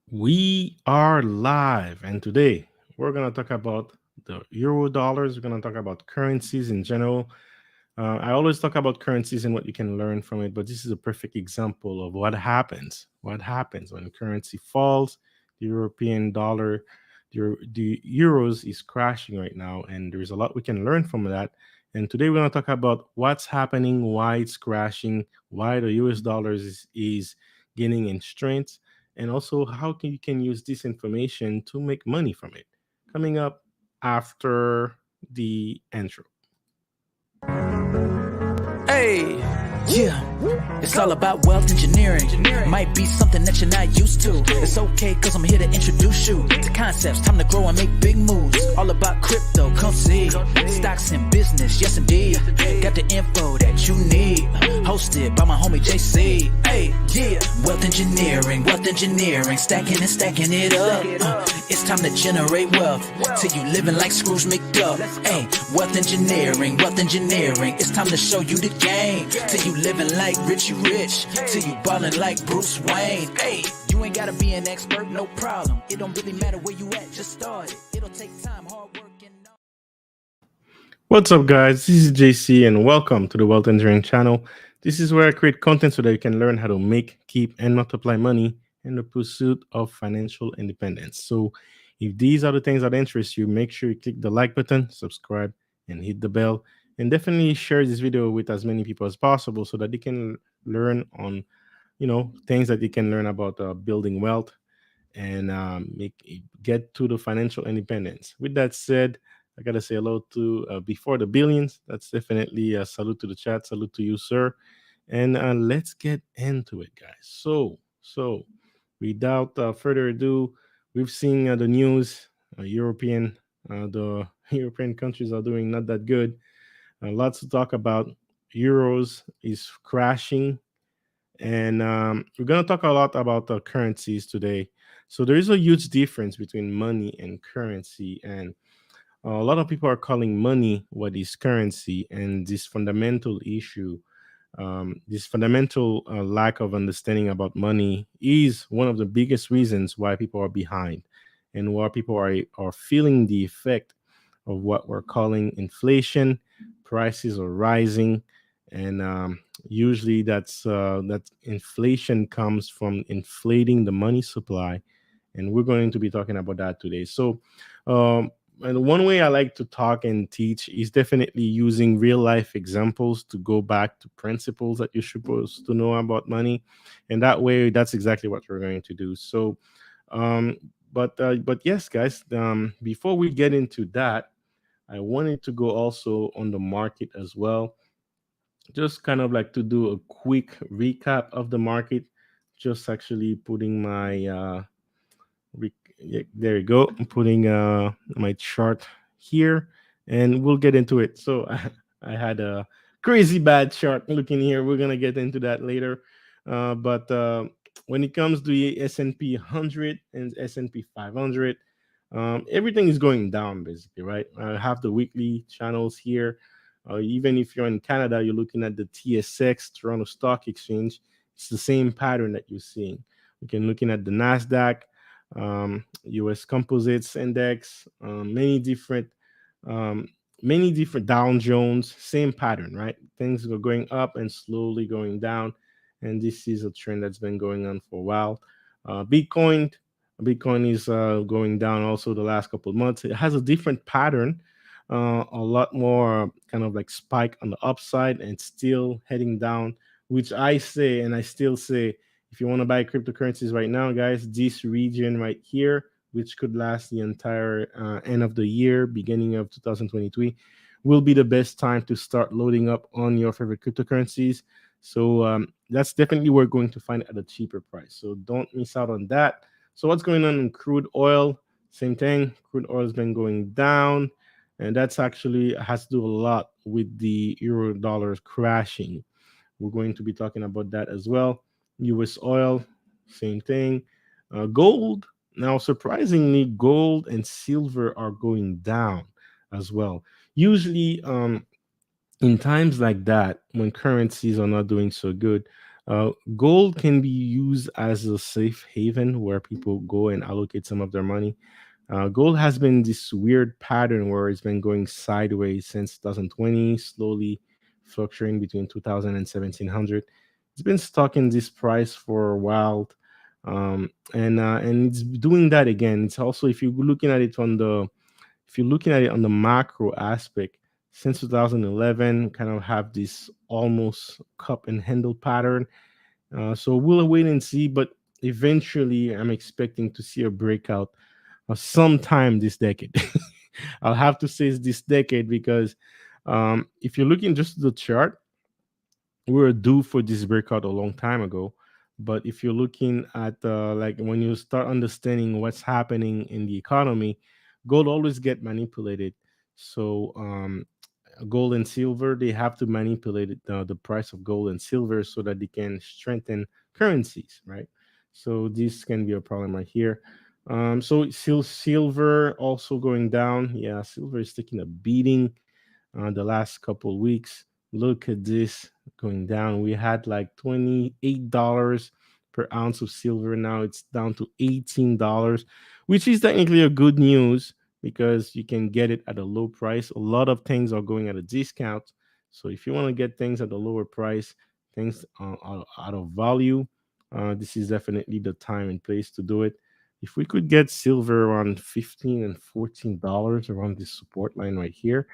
We are live, and today we're going to talk about the euro dollars. We're going to talk about currencies in general. I always talk about currencies and what you can learn from it, but this is a perfect example of what happens. What happens when currency falls? The European dollar, the euros is crashing right now, and there's a lot we can learn from that. And today we're going to talk about what's happening, why it's crashing, why the US dollars is gaining in strength, and also how you can use this information to make money from it. Coming up after the intro. Hey, yeah. It's all about wealth engineering. Might be something that you're not used to. It's okay, cause I'm here to introduce you to concepts. Time to grow and make big moves. All about crypto, come see. Stocks in business, yes indeed. Got the info that you need. Hosted by my homie JC. Hey, yeah. Wealth engineering. Stacking and stacking it up. It's time to generate wealth. Till you living like Scrooge McDuck. Hey, wealth engineering. It's time to show you the game. Till you living like Richie Rich. Till you ballin' like Bruce Wayne. Hey, you ain't gotta be an expert, no problem. It don't really matter where you at, just start it. It'll take time, hard work, and What's up, guys? This is JC, and welcome to the Wealth Engineering channel. This is where I create content so that you can learn how to make, keep, and multiply money in the pursuit of financial independence. So, if these are the things that interest you, make sure you click the like button, subscribe, and hit the bell. And definitely share this video with as many people as possible so that they can learn on, things that they can learn about building wealth and make get to the financial independence. With that said, I gotta say hello to before the billions. That's definitely a salute to the chat. Salute to you, sir. And let's get into it, guys. So without further ado, we've seen the news. The European countries are doing not that good. Lots to talk about. Euros is crashing, and we're going to talk a lot about currencies today. So there is a huge difference between money and currency, and a lot of people are calling money what is currency, and this fundamental issue, this fundamental lack of understanding about money is one of the biggest reasons why people are behind, and why people are feeling the effect of what we're calling inflation. Prices are rising, and usually that inflation comes from inflating the money supply, and we're going to be talking about that today. So, and one way I like to talk and teach is definitely using real life examples to go back to principles that you're supposed to know about money, and that way, that's exactly what we're going to do. So, um, but yes, guys, before we get into that, I wanted to go also on the market as well, just kind of like to do a quick recap of the market. Just actually putting my yeah, there you go. I'm putting my chart here, and we'll get into it. So I had a crazy bad chart looking here. We're gonna get into that later. But when it comes to the S&P 100 and S&P 500, everything is going down basically, right? I have the weekly channels here. Even if you're in Canada, you're looking at the TSX, Toronto Stock Exchange. It's the same pattern that you're seeing. We can looking at the Nasdaq, U.S. Composites Index, um, many different Dow Jones, same pattern, right? Things are going up and slowly going down, and this is a trend that's been going on for a while. Bitcoin is going down also the last couple of months. It has a different pattern, a lot more kind of like spike on the upside and still heading down, which I say, and I still say, if you want to buy cryptocurrencies right now, guys, this region right here, which could last the entire end of the year, beginning of 2023, will be the best time to start loading up on your favorite cryptocurrencies. So that's definitely where we're going to find it at a cheaper price. So don't miss out on that. So what's going on in crude oil? Same thing. Crude oil has been going down, and that's actually has to do a lot with the euro dollar crashing. We're going to be talking about that as well. US oil, same thing. Gold, now surprisingly, gold and silver are going down as well. Usually, in times like that, when currencies are not doing so good, Gold can be used as a safe haven where people go and allocate some of their money. Gold has been this weird pattern where it's been going sideways since 2020, slowly fluctuating between 2000 and 1700. It's been stuck in this price for a while, and it's doing that again. It's also, if you're looking at it on the macro aspect, since 2011, kind of have this almost cup and handle pattern. So we'll wait and see, but eventually, I'm expecting to see a breakout sometime this decade. I'll have to say it's this decade because if you're looking just at the chart, we were due for this breakout a long time ago. But if you're looking at like when you start understanding what's happening in the economy, gold always get manipulated. So gold and silver, they have to manipulate the price of gold and silver so that they can strengthen currencies, right? So this can be a problem right here. So silver also going down. Yeah, silver is taking a beating the last couple of weeks. Look at this going down. We had like $28 per ounce of silver. Now it's down to $18, which is technically a good news because you can get it at a low price. A lot of things are going at a discount. So if you want to get things at a lower price, things out of value, this is definitely the time and place to do it. If we could get silver around $15 and $14 around this support line right here,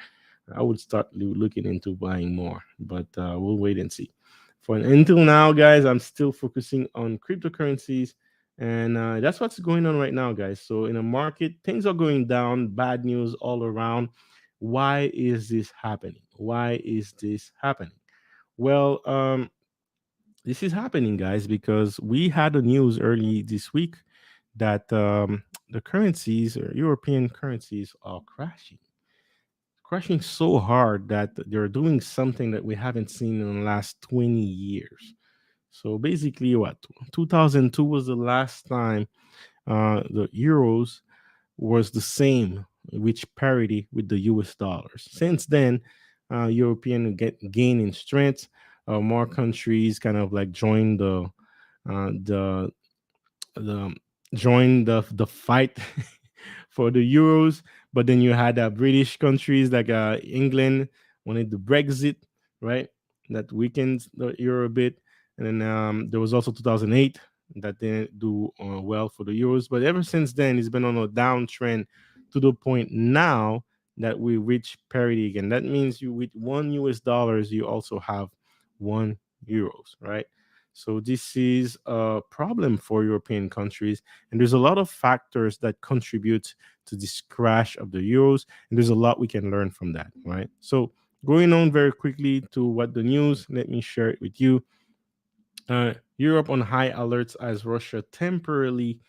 I would start looking into buying more, but we'll wait and see. For until now, guys, I'm still focusing on cryptocurrencies, and that's what's going on right now, guys. So in the market, things are going down, bad news all around. Why is this happening? Why is this happening? Well, this is happening, guys, because we had the news early this week that the currencies or European currencies are crashing so hard that they're doing something that we haven't seen in the last 20 years. So basically, what 2002 was the last time the euros was the same, which parity with the US dollars. Since then, European get gain in strength. More countries kind of like join uh, the the join the fight for the euros. But then you had British countries like England wanted the Brexit, right? That weakened the euro a bit. And then there was also 2008 that didn't do well for the euros. But ever since then, it's been on a downtrend to the point now that we reach parity again. That means you with $1, you also have €1, right? So this is a problem for European countries, and there's a lot of factors that contribute to this crash of the euros, and there's a lot we can learn from that, right? So going on very quickly to what the news, let me share it with you. Europe on high alerts as Russia temporarily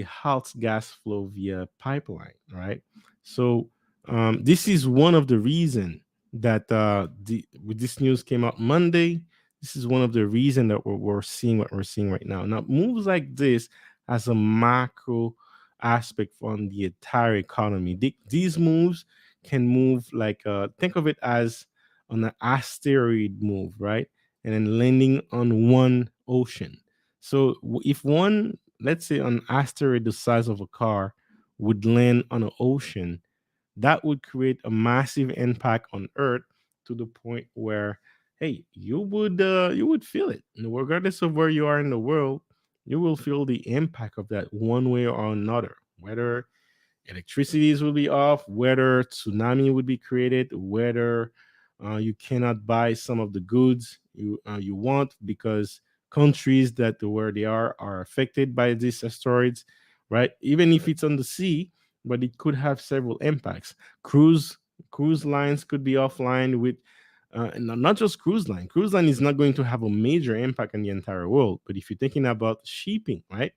halts gas flow via pipeline, right? So this is one of the reason that this news came out Monday. This is one of the reason that we're seeing what we're seeing right now. Now, moves like this as a macro aspect on the entire economy. These moves can move like think of it as an asteroid move, right? And then landing on one ocean. So if one, let's say, an asteroid the size of a car would land on an ocean, that would create a massive impact on Earth to the point where, hey, you would feel it, regardless of where you are in the world. You will feel the impact of that one way or another, whether electricities will be off, whether tsunami would be created, whether you cannot buy some of the goods you want because countries that where they are affected by these asteroids, right? Even if it's on the sea, but it could have several impacts. Cruise lines could be offline with and not just cruise line. Cruise line is not going to have a major impact on the entire world. But if you're thinking about shipping, right?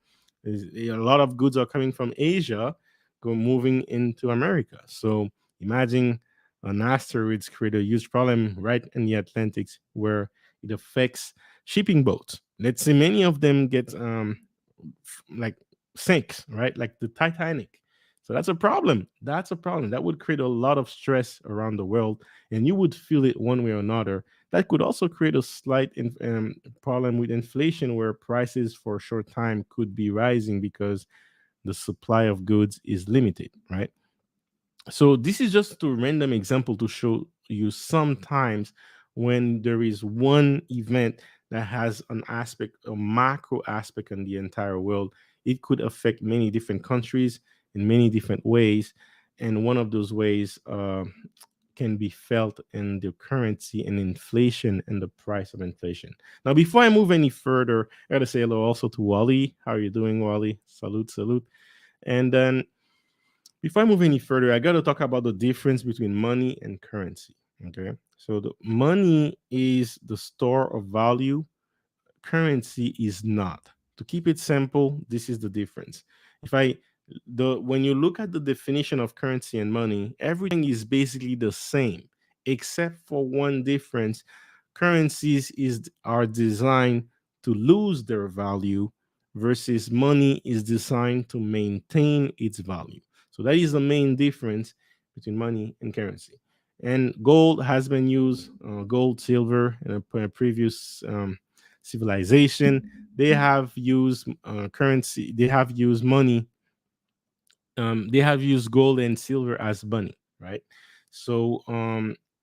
A lot of goods are coming from Asia, moving into America. So imagine an asteroids create a huge problem right in the Atlantic where it affects shipping boats. Let's say many of them get like sinks, right? Like the Titanic. So that's a problem. That's a problem. That would create a lot of stress around the world, and you would feel it one way or another. that could also create a slight problem with inflation, where prices for a short time could be rising because the supply of goods is limited, right? So this is just a random example to show you sometimes when there is one event that has an aspect, a macro aspect in the entire world, it could affect many different countries in many different ways. And one of those ways can be felt in the currency and inflation and the price of inflation. Now, before I move any further, I gotta say hello also to Wally. How are you doing, Wally? Salute, salute. And then before I move any further, I got to talk about the difference between money and currency. Okay. So the money is the store of value, currency is not. To keep it simple, this is the difference. If I the When you look at the definition of currency and money, everything is basically the same except for one difference. Currencies is are designed to lose their value versus money is designed to maintain its value. So that is the main difference between money and currency. And gold has been used, gold, silver, in a previous civilization. They have used currency. They have used money. They have used gold and silver as money, right? So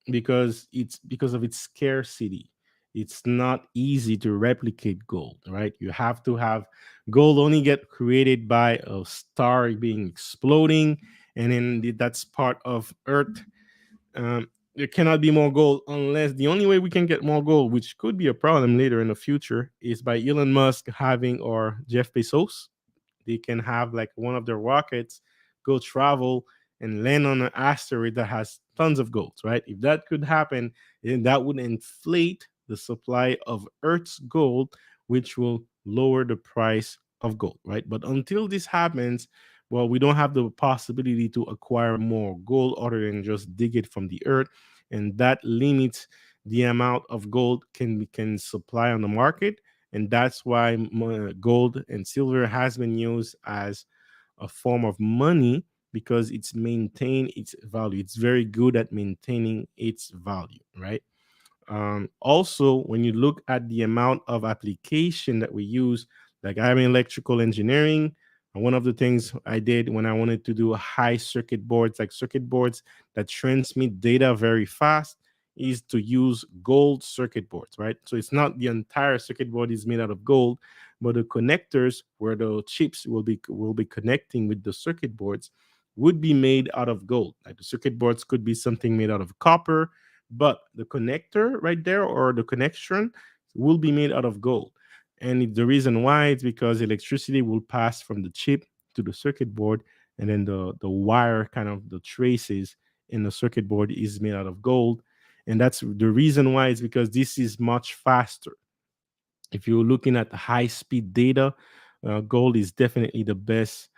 because of its scarcity, it's not easy to replicate gold, right? You have to have gold only get created by a star being exploding, and then that's part of Earth. There cannot be more gold unless the only way we can get more gold, which could be a problem later in the future, is by Elon Musk having, or Jeff Bezos. They can have like one of their rockets go travel and land on an asteroid that has tons of gold, right? If that could happen, then that would inflate the supply of Earth's gold, which will lower the price of gold, right? But until this happens, well, we don't have the possibility to acquire more gold other than just dig it from the earth, and that limits the amount of gold can supply on the market. And that's why gold and silver has been used as a form of money, because it's maintained its value. It's very good at maintaining its value, right? Also, when you look at the amount of application that we use, like I'm in electrical engineering, and one of the things I did when I wanted to do high circuit boards, like circuit boards that transmit data very fast, is to use gold circuit boards, right? So it's not the entire circuit board is made out of gold, but the connectors where the chips will be connecting with the circuit boards would be made out of gold. Like the circuit boards could be something made out of copper, but the connector right there, or the connection, will be made out of gold. And the reason why is because electricity will pass from the chip to the circuit board, and then the wire, kind of the traces in the circuit board, is made out of gold. And that's the reason why, is because this is much faster. If you're looking at the high speed data, gold is definitely the best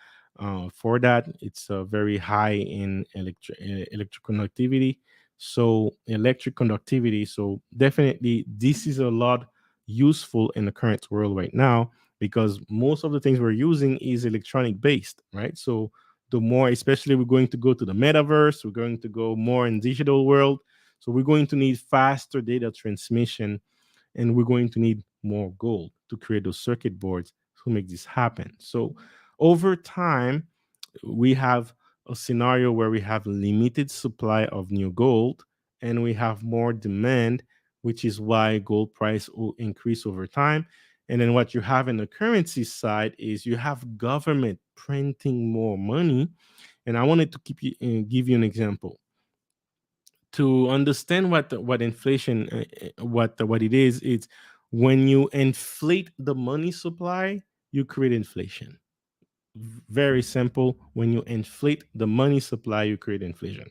for that. It's very high in electric conductivity. So electric conductivity. So definitely this is a lot useful in the current world right now, because most of the things we're using is electronic based, right? So the more, especially we're going to go to the metaverse, we're going to go more in digital world. So we're going to need faster data transmission, and we're going to need more gold to create those circuit boards to make this happen. So over time, we have a scenario where we have limited supply of new gold and we have more demand, which is why gold price will increase over time. And then what you have in the currency side is you have government printing more money. And I wanted to give you an example to understand what inflation, what it is. It's when you inflate the money supply, you create inflation. Very simple. When you inflate the money supply, you create inflation.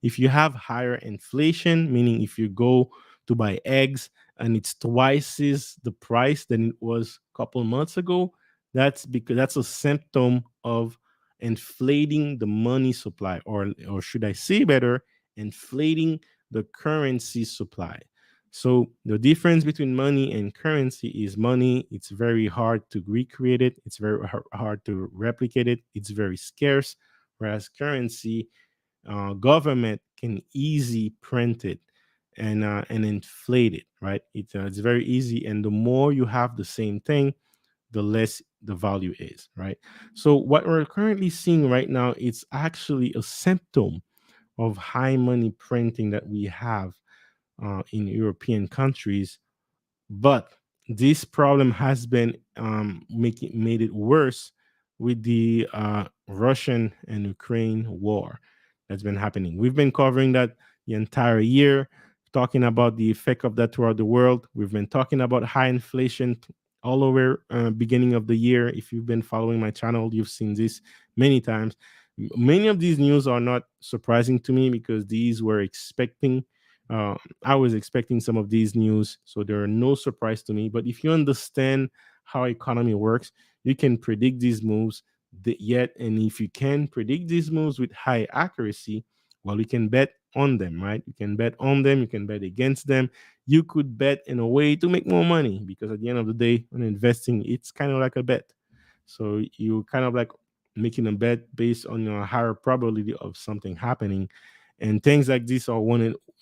If you have higher inflation, meaning if you go to buy eggs and it's twice is the price than it was a couple months ago, that's because that's a symptom of inflating the money supply, or should I say better, inflating the currency supply. So the difference between money and currency is money, it's very hard to recreate it, it's very hard to replicate it, it's very scarce. Whereas currency, government can easily print it, and inflate it, right? It's very easy, and the more you have the same thing, the less the value is, right? So what we're currently seeing right now, it's actually a symptom of high money printing that we have in European countries. But this problem has been making made it worse with the Russian and Ukraine war that's been happening. We've been covering that the entire year, talking about the effect of that throughout the world. We've been talking about high inflation all over beginning of the year. If you've been following my channel, you've seen this many times. Many of these news are not surprising to me because these were expecting uh, I was expecting some of these news, so there are no surprise to me. But if you understand how economy works, you can predict these moves. Yet, and if you can predict these moves with high accuracy, well, you can bet on them, right? You can bet on them. You can bet against them. You could bet in a way to make more money because at the end of the day, when investing, it's kind of like a bet. So you kind of like making a bet based on your higher probability of something happening, and things like this are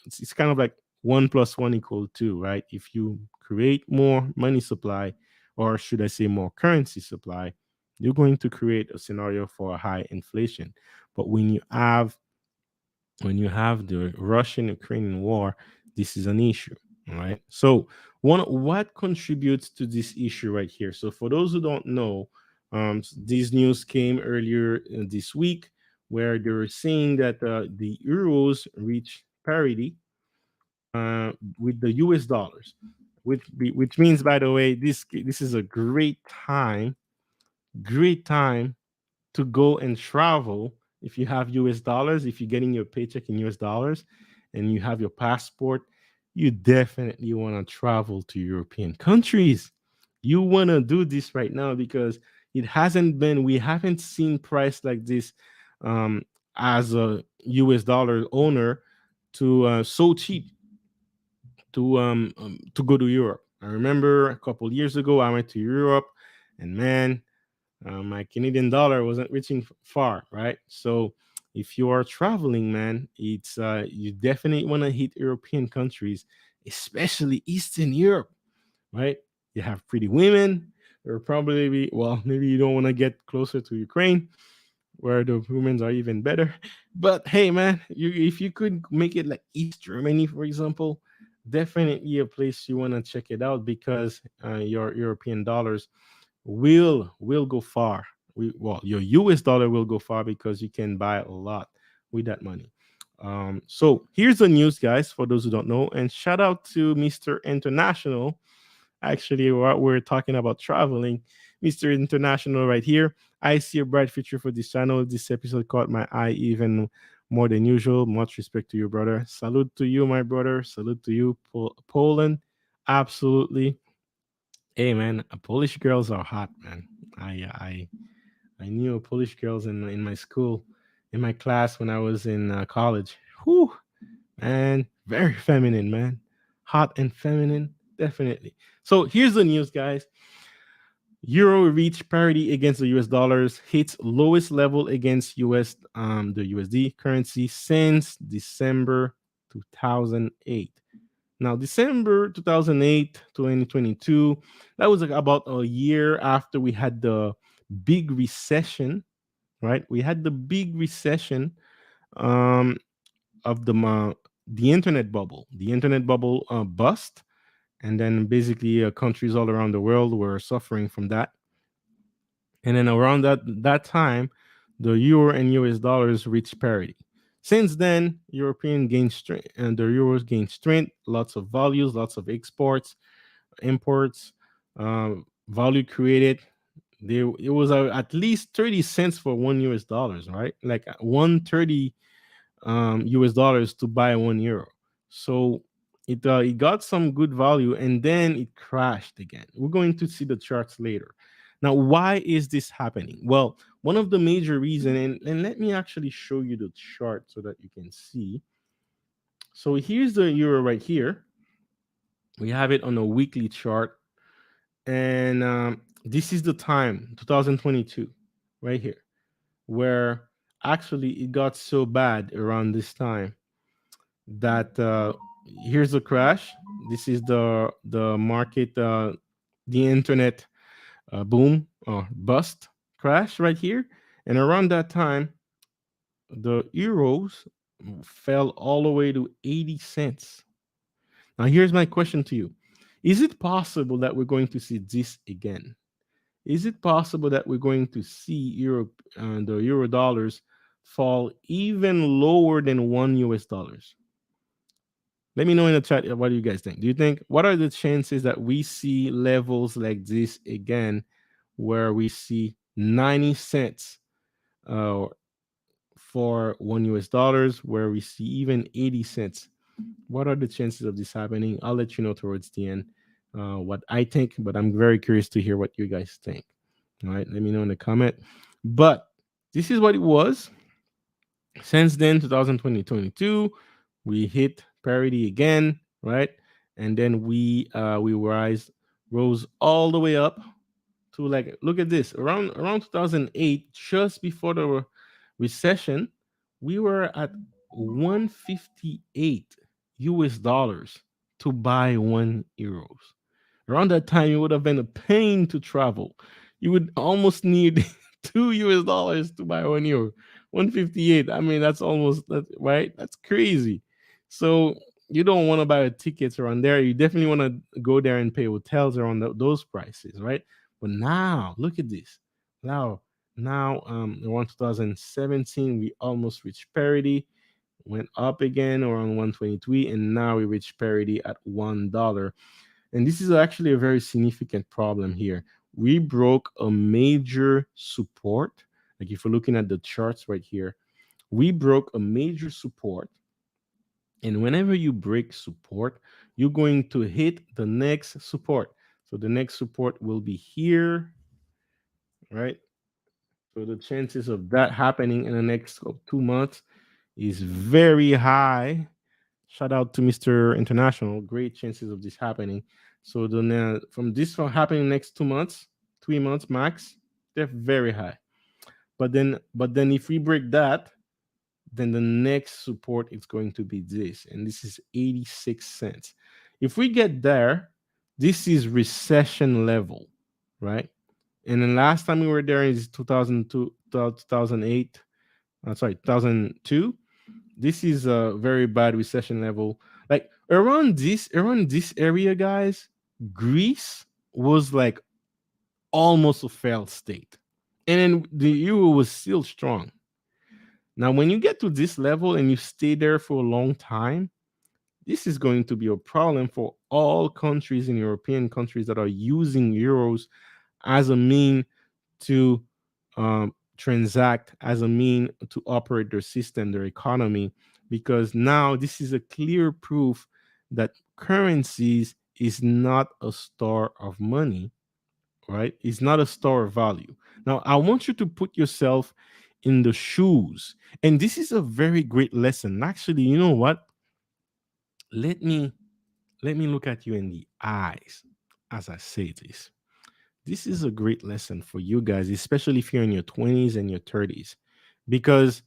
it's kind of like one plus one equal two, right? If you create more money supply, or should I say more currency supply, you're going to create a scenario for a high inflation. But when you have the Russian Ukrainian war, this is an issue. All right. So what contributes to this issue right here? So for those who don't know, this news came earlier this week where they were saying that the euros reached parity with the US dollars, which means, by the way, this is a great time to go and travel. If you have US dollars, if you're getting your paycheck in US dollars and you have your passport, you definitely want to travel to European countries. You want to do this right now because we haven't seen price like this um, as a US dollar owner to so cheap to go to Europe. I remember a couple years ago I went to Europe, and man, my Canadian dollar wasn't reaching far, right? So if you are traveling, man, it's you definitely want to hit European countries, especially Eastern Europe, right? You have pretty women. Or probably well, maybe you don't want to get closer to Ukraine, where the women's are even better. But hey, man, if you could make it like East Germany, for example, definitely a place you want to check it out because your European dollars will go far. Your US dollar will go far because you can buy a lot with that money. So here's the news, guys, for those who don't know. And shout out to Mr. International. Actually, what we're talking about traveling, Mr. International, right here. I see a bright future for this channel. This episode caught my eye even more than usual. Much respect to you, brother. Salute to you, my brother. Salute to you, Poland. Absolutely. Hey man, Polish girls are hot, man. I knew Polish girls in my school, in my class when I was in college. Whew, man, very feminine, man. Hot and feminine, definitely. So here's the news, guys. Euro reached parity against the US dollars, hits lowest level against the USD currency since December 2008. Now, December 2008, 2022, that was like about a year after we had the big recession, right? We had the big recession um, of the internet bubble. The internet bubble bust, and then basically countries all around the world were suffering from that. And then around that time, the euro and US dollars reached parity. Since then, European gained strength and the euros gained strength, lots of values, lots of exports, imports, value created. It was at least 30 cents for one US dollars, right? Like 130 US dollars to buy 1 euro. So it got some good value and then it crashed again. We're going to see the charts later. Now, why is this happening? Well, one of the major reason, and let me actually show you the chart so that you can see. So here's the euro right here. We have it on a weekly chart, and this is the time 2022, right here, where actually it got so bad around this time that Here's the crash. This is the market, the internet boom or bust crash right here. And around that time, the euros fell all the way to 80 cents. Now, here's my question to you. Is it possible that we're going to see this again? Is it possible that we're going to see the euro dollars fall even lower than one US dollars? Let me know in the chat, what do you guys think? Do you think, what are the chances that we see levels like this again, where we see 90 cents uh, for one US dollars, where we see even 80 cents? What are the chances of this happening? I'll let you know towards the end what I think, but I'm very curious to hear what you guys think. All right, let me know in the comment. But this is what it was. Since then, 2020, 22, we hit parity again, right? And then we rose all the way up to, like, look at this, around 2008, just before the recession, we were at 158 US dollars to buy 1 euros. Around that time, it would have been a pain to travel. You would almost need two US dollars to buy 1 euro. 158. I mean, that's almost that, right? That's crazy. So you don't want to buy tickets around there. You definitely want to go there and pay hotels around those prices, right? But now look at this. Now around 2017, we almost reached parity, went up again around 123, and now we reached parity at $1. And this is actually a very significant problem here. We broke a major support. Like, if you're looking at the charts right here, we broke a major support. And whenever you break support, you're going to hit the next support. So the next support will be here, right? So the chances of that happening in the next 2 months is very high. Shout out to Mr. International. Great chances of this happening. So then, from this from happening next 2 months, 3 months max, they're very high. But then if we break that, then the next support is going to be this, and this is 86 cents. If we get there, this is recession level, right? And then last time we were there is 2002, 2008. Sorry, 2002. This is a very bad recession level. Like, around this area, guys, Greece was like almost a failed state, and then the euro was still strong. Now, when you get to this level and you stay there for a long time, this is going to be a problem for all countries in European countries that are using euros as a mean to transact, as a mean to operate their system, their economy, because now this is a clear proof that currencies is not a store of money, right? It's not a store of value. Now, I want you to put yourself in the shoes, and this is a very great lesson. Actually, you know what? Let me look at you in the eyes as I say this. This is a great lesson for you guys, especially if you're in your 20s and your 30s, because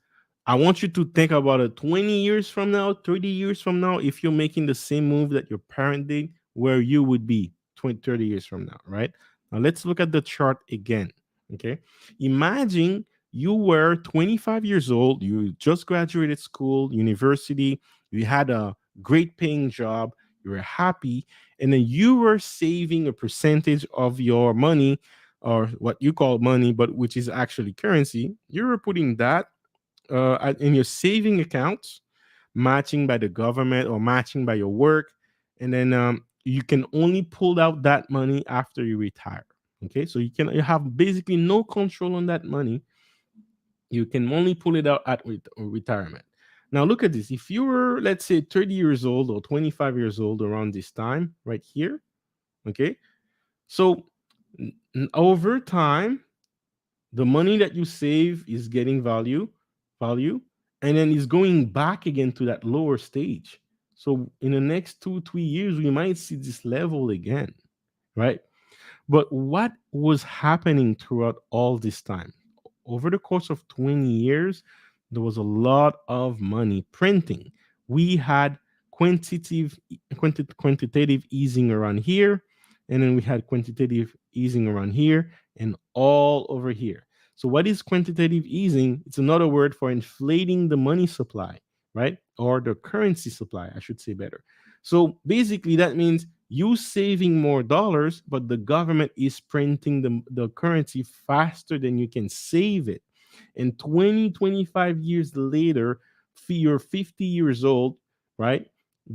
I want you to think about it 20 years from now, 30 years from now, if you're making the same move that your parent did, where you would be 20, 30 years from now, right? Now, let's look at the chart again. Okay. Imagine you were 25 years old, you just graduated school, university, you had a great paying job, you were happy, and then you were saving a percentage of your money, or what you call money, but which is actually currency. You were putting that in your saving accounts, matching by the government or matching by your work, and then you can only pull out that money after you retire. Okay, so you have basically no control on that money. You can only pull it out at retirement. Now look at this. If you were, let's say, 30 years old or 25 years old around this time right here, okay, so over time, the money that you save is getting value, and then is going back again to that lower stage. So in the next 2 3 years, we might see this level again, right? But what was happening throughout all this time? Over the course of 20 years, there was a lot of money printing. We had quantitative easing around here, and then we had quantitative easing around here, and all over here. So what is quantitative easing? It's another word for inflating the money supply, right? Or the currency supply, I should say better. So basically, that means you saving more dollars, but the government is printing the currency faster than you can save it. And 20, 25 years later, you're 50 years old, right?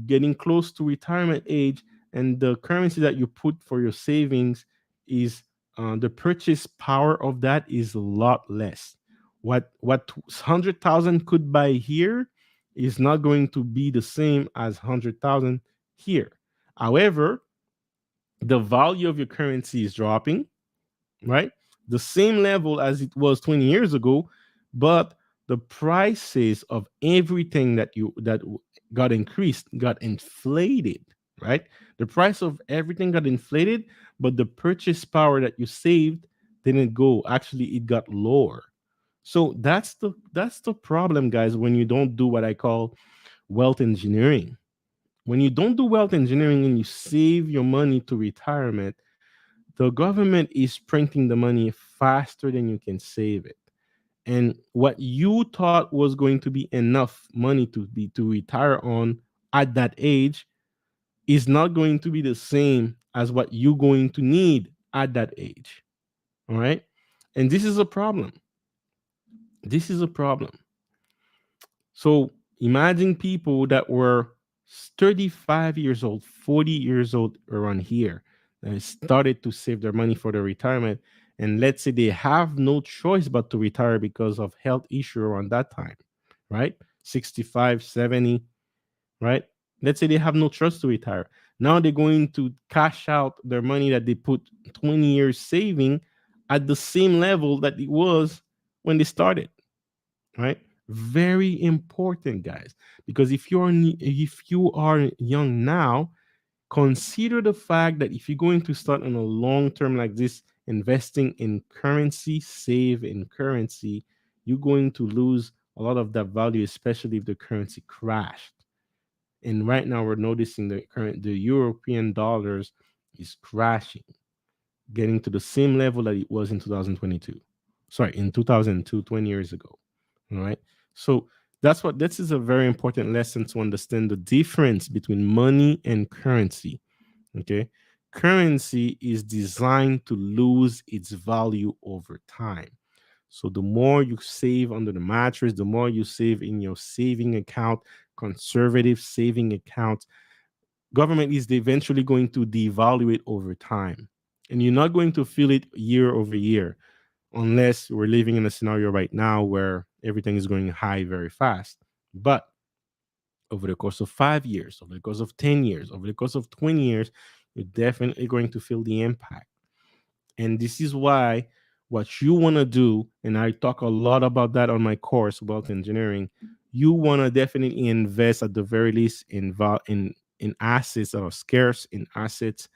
Getting close to retirement age, and the currency that you put for your savings is the purchase power of that is a lot less. What 100,000 could buy here is not going to be the same as 100,000 here. However, the value of your currency is dropping, right? The same level as it was 20 years ago, but the prices of everything that got increased got inflated, right? The price of everything got inflated, but the purchase power that you saved didn't go. Actually, it got lower. So that's the problem, guys, when you don't do what I call wealth engineering. When you don't do wealth engineering and you save your money to retirement, the government is printing the money faster than you can save it. And what you thought was going to be enough money to retire on at that age is not going to be the same as what you're going to need at that age. All right? And this is a problem. This is a problem. So imagine people that were 35 years old, 40 years old around here that started to save their money for their retirement. And let's say they have no choice but to retire because of health issue around that time, right? 65, 70, right? Let's say they have no choice to retire. Now they're going to cash out their money that they put 20 years saving at the same level that it was when they started, right? Very important, guys, because if you are young now, consider the fact that if you're going to start on a long term like this, investing in currency, save in currency, you're going to lose a lot of that value, especially if the currency crashed. And right now, we're noticing the European dollars is crashing, getting to the same level that it was in 2022. Sorry, in 2002, 20 years ago. All right. So that's what this is a very important lesson to understand the difference between money and currency. Okay. Currency is designed to lose its value over time. So the more you save under the mattress, the more you save in your saving account, conservative saving account, government is eventually going to devalue it over time. And you're not going to feel it year over year unless we're living in a scenario right now where everything is going high very fast. But over the course of 5 years, over the course of 10 years, over the course of 20 years, you're definitely going to feel the impact. And this is why what you want to do, and I talk a lot about that on my course, Wealth Engineering, you want to definitely invest at the very least in assets that are scarce, in assets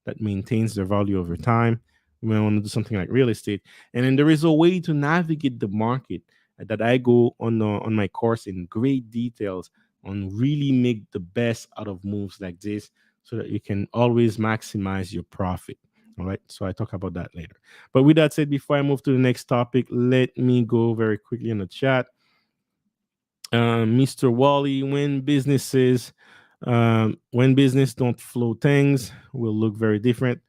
that maintains their value over time. You might want to do something like real estate. And then there is a way to navigate the market that I go on my course in great details on really make the best out of moves like this so that you can always maximize your profit. All right. So I talk about that later. But with that said, before I move to the next topic, let me go very quickly in the chat. Mr. Wally, when business don't flow, things will look very different.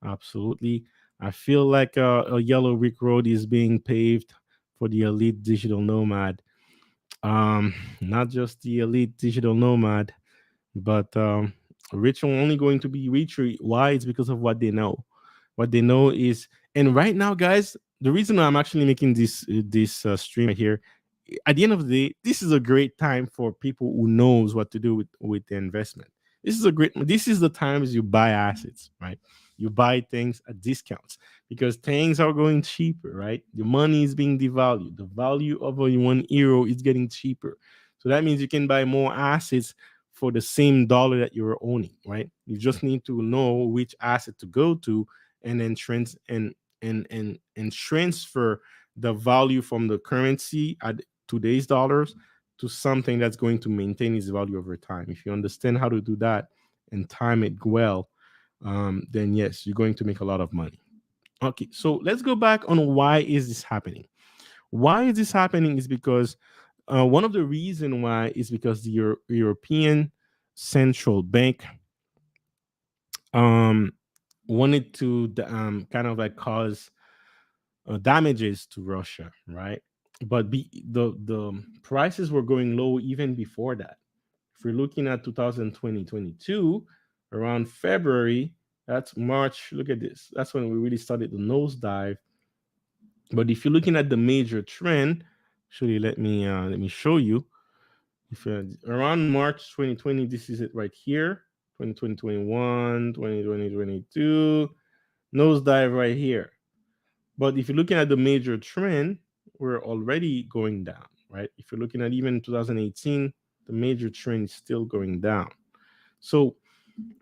Absolutely. I feel like a yellow brick road is being paved for the elite digital nomad. Not just the elite digital nomad, but rich are only going to be richer. Why? It's because of what they know. What they know is, and right now, guys, the reason I'm actually making this stream right here, at the end of the day, this is a great time for people who knows what to do with their investment. This is the times you buy assets, right? You buy things at discounts because things are going cheaper, right? The money is being devalued. The value of a €1 is getting cheaper. So that means you can buy more assets for the same dollar that you're owning, right? You just need to know which asset to go to and then transfer the value from the currency at today's dollars to something that's going to maintain its value over time. If you understand how to do that and time it well, then yes, you're going to make a lot of money. Okay, so let's go back on why is this happening. Why is this happening is because one of the reason why is because the European Central Bank um, wanted to kind of like cause damages to Russia, right? But the prices were going low even before that. If we're looking at 2020, 22, around February, that's March. Look at this. That's when we really started the nosedive. But if you're looking at the major trend, actually, let me show you. If around March 2020, this is it right here. 2020, 21, 2020, 22, nosedive right here. But if you're looking at the major trend, we're already going down, right? If you're looking at even 2018, the major trend is still going down. So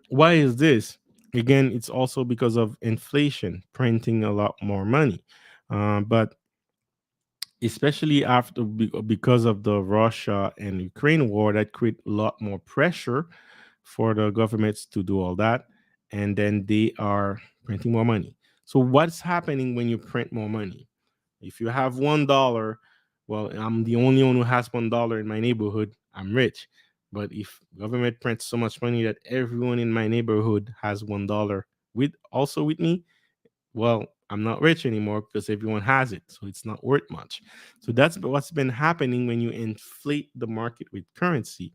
why is this? Again, it's also because of inflation, printing a lot more money. But especially because of the Russia and Ukraine war, that create a lot more pressure for the governments to do all that, and then they are printing more money. So what's happening when you print more money? If you have $1, well, I'm the only one who has $1 in my neighborhood. I'm rich. But if government prints so much money that everyone in my neighborhood has $1 with me, well, I'm not rich anymore because everyone has it. So it's not worth much. So that's what's been happening when you inflate the market with currency.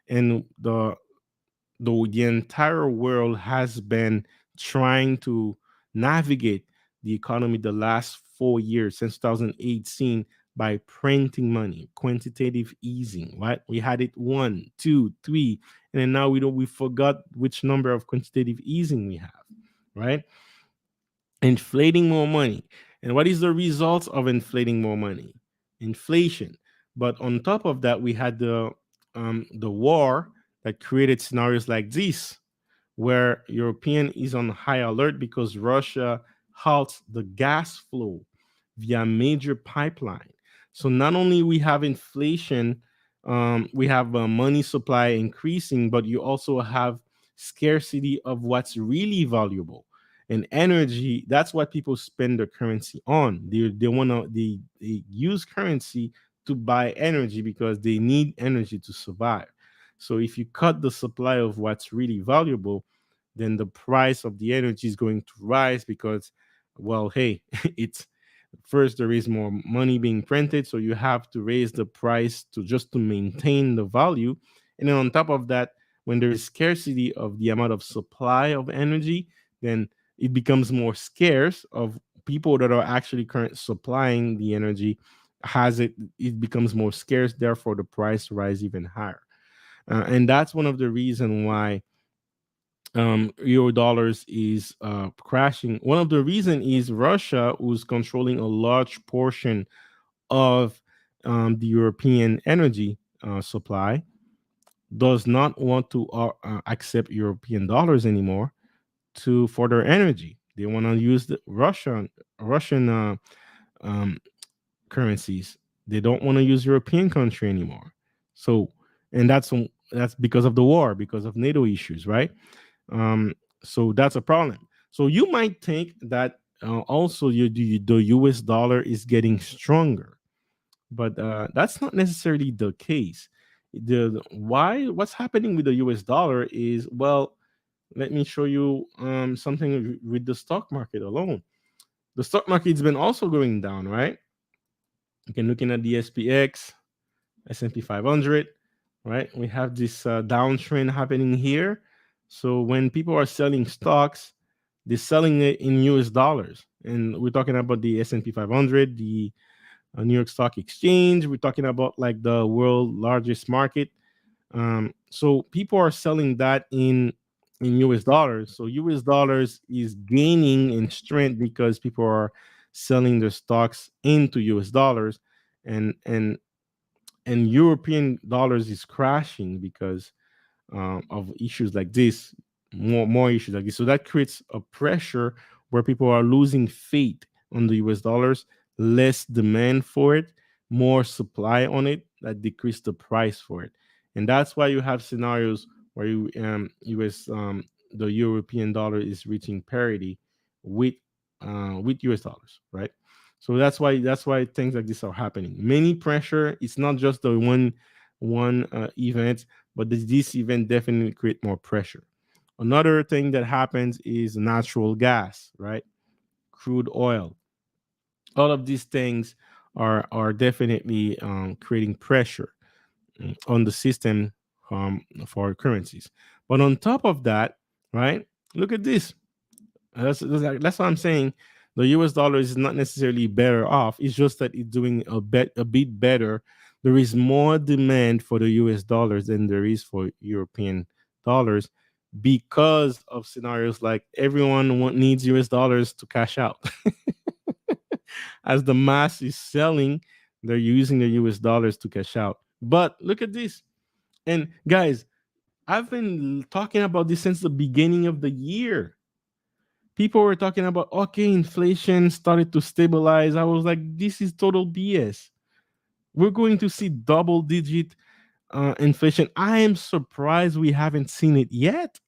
And the entire world has been trying to navigate the economy the last 4 years since 2018 by printing money, quantitative easing, right? We had it one, two, three, and then now we forgot which number of quantitative easing we have, right? Inflating more money. And what is the result of inflating more money? Inflation. But on top of that, we had the war that created scenarios like this, where European is on high alert because Russia halts the gas flow via major pipeline. So not only we have inflation, we have money supply increasing, but you also have scarcity of what's really valuable. And energy, that's what people spend their currency on. They want to they use currency to buy energy because they need energy to survive. So if you cut the supply of what's really valuable, then the price of the energy is going to rise because, well, hey, it's first there is more money being printed, so you have to raise the price to maintain the value. And then on top of that, when there is scarcity of the amount of supply of energy, then it becomes more scarce of people that are actually current supplying the energy has it becomes more scarce, therefore the price rise even higher. And that's one of the reason why euro dollars is crashing. One of the reason is Russia, who's controlling a large portion of the European energy supply, does not want to accept European dollars anymore to for their energy. They want to use the Russian um, currencies. They don't want to use European country anymore. So, and that's because of the war, because of NATO issues, right? Um, so that's a problem. So you might think that also the US dollar is getting stronger, but that's not necessarily the case. The why what's happening with the US dollar is, well, let me show you something with the stock market alone. The stock market's been also going down, right? You can looking at the SPX, S&P 500, right? We have this downtrend happening here. So when people are selling stocks, they're selling it in US dollars. And we're talking about the S&P 500, the New York Stock Exchange. We're talking about like the world largest market. So people are selling that in US dollars. So US dollars is gaining in strength because people are selling their stocks into US dollars, and European dollars is crashing because of issues like this, more issues like this. So that creates a pressure where people are losing faith on the US dollars, less demand for it, more supply on it that decrease the price for it. And that's why you have scenarios where US the European dollar is reaching parity with US dollars, right? So that's why things like this are happening. Many pressure. It's not just the one event, but this event definitely create more pressure. Another thing that happens is natural gas, right? Crude oil. All of these things are definitely creating pressure on the system for currencies. But on top of that, right? Look at this. That's what I'm saying. The US dollar is not necessarily better off. It's just that it's doing a bit better. There is more demand for the US dollars than there is for European dollars because of scenarios like everyone needs US dollars to cash out. As the mass is selling, they're using the US dollars to cash out. But look at this. And guys, I've been talking about this since the beginning of the year. People were talking about, okay, inflation started to stabilize. I was like, this is total BS. We're going to see double digit inflation. I am surprised we haven't seen it yet.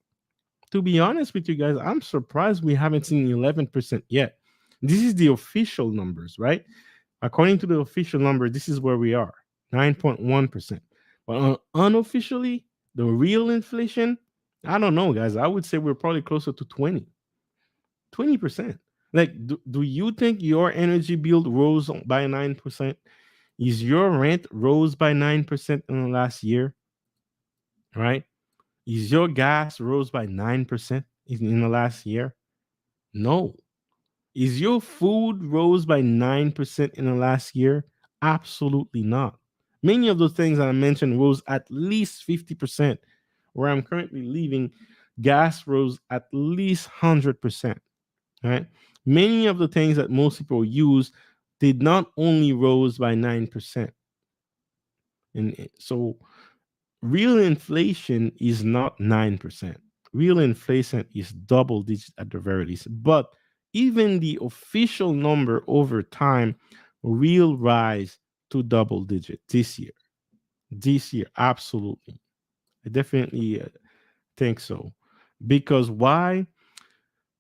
To be honest with you guys, I'm surprised we haven't seen 11% yet. This is the official numbers, right? According to the official number, this is where we are, 9.1%. But unofficially, the real inflation, I don't know, guys. I would say we're probably closer to 20%. Like, do you think your energy bill rose by 9%? Is your rent rose by 9% in the last year, right? Is your gas rose by 9% in the last year? No. Is your food rose by 9% in the last year? Absolutely not. Many of the things that I mentioned rose at least 50%. Where I'm currently living, gas rose at least 100%. Right? Many of the things that most people use did not only rose by 9%. And so real inflation is not 9%. Real inflation is double digit at the very least. But even the official number over time will rise to double digit this year. This year, absolutely. I definitely think so. Because why?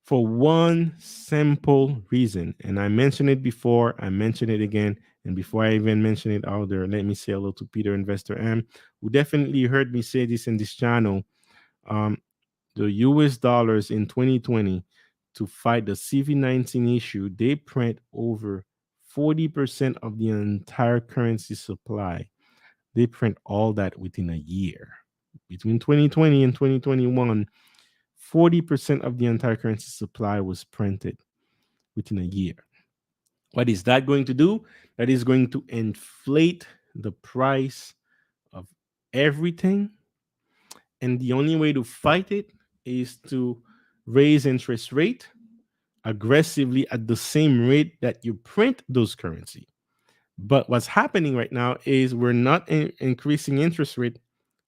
For one simple reason. And I mentioned it before, I mentioned it again. And before I even mention it out there, let me say hello to Peter Investor M, who definitely heard me say this in this channel. Um, the US dollars in 2020 to fight the CV-19 issue, they print over 40% of the entire currency supply. They print all that within a year. Between 2020 and 2021, 40% of the entire currency supply was printed within a year. What is that going to do? That is going to inflate the price of everything. And the only way to fight it is to raise interest rate aggressively at the same rate that you print those currency. But what's happening right now is we're not increasing interest rate